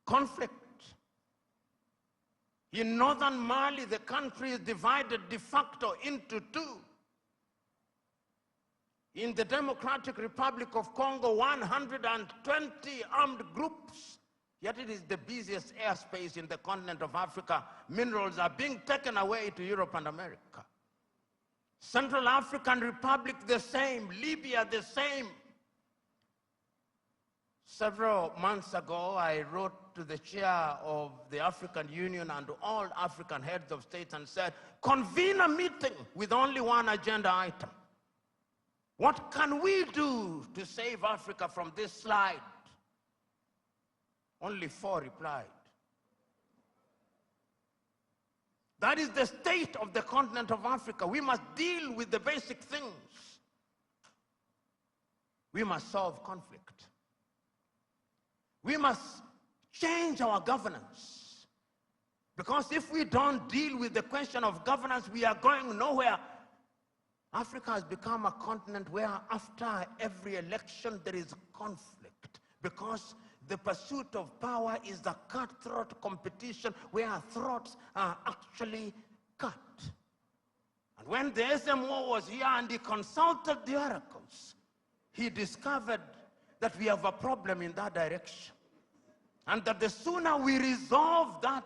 conflict. In northern Mali, the country is divided de facto into two. In the Democratic Republic of Congo, 120 armed groups, yet it is the busiest airspace in the continent of Africa. Minerals are being taken away to Europe and America. Central African Republic, the same. Libya, the same. Several months ago, I wrote to the chair of the African Union and to all African heads of state and said, convene a meeting with only one agenda item. What can we do to save Africa from this slide? Only 4 replied. That is the state of the continent of Africa. We must deal with the basic things. We must solve conflict. We must change our governance. Because if we don't deal with the question of governance, we are going nowhere. Africa has become a continent where after every election there is conflict. Because the pursuit of power is a cutthroat competition where throats are actually cut. And when the SMO was here and he consulted the oracles, he discovered that we have a problem in that direction. And that the sooner we resolve that,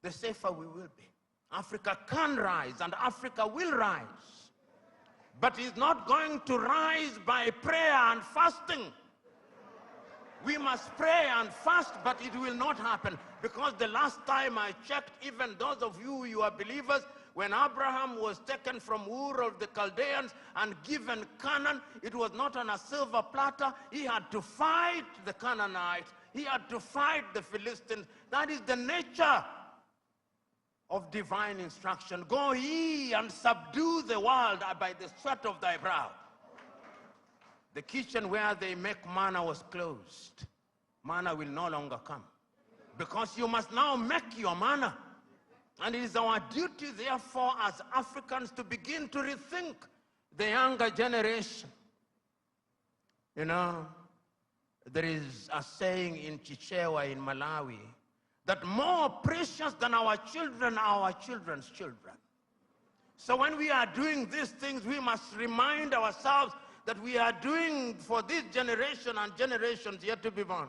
the safer we will be. Africa can rise and Africa will rise. But it's not going to rise by prayer and fasting. We must pray and fast, but it will not happen. Because the last time I checked, even those of you are believers, when Abraham was taken from Ur of the Chaldeans and given Canaan, it was not on a silver platter. He had to fight the Canaanites. He had to fight the Philistines. That is the nature of divine instruction. Go ye and subdue the world by the sweat of thy brow. The kitchen where they make manna was closed. Manna will no longer come. Because you must now make your manna. And it is our duty, therefore, as Africans to begin to rethink the younger generation. You know, there is a saying in Chichewa in Malawi that more precious than our children are our children's children. So when we are doing these things, we must remind ourselves that we are doing for this generation and generations yet to be born.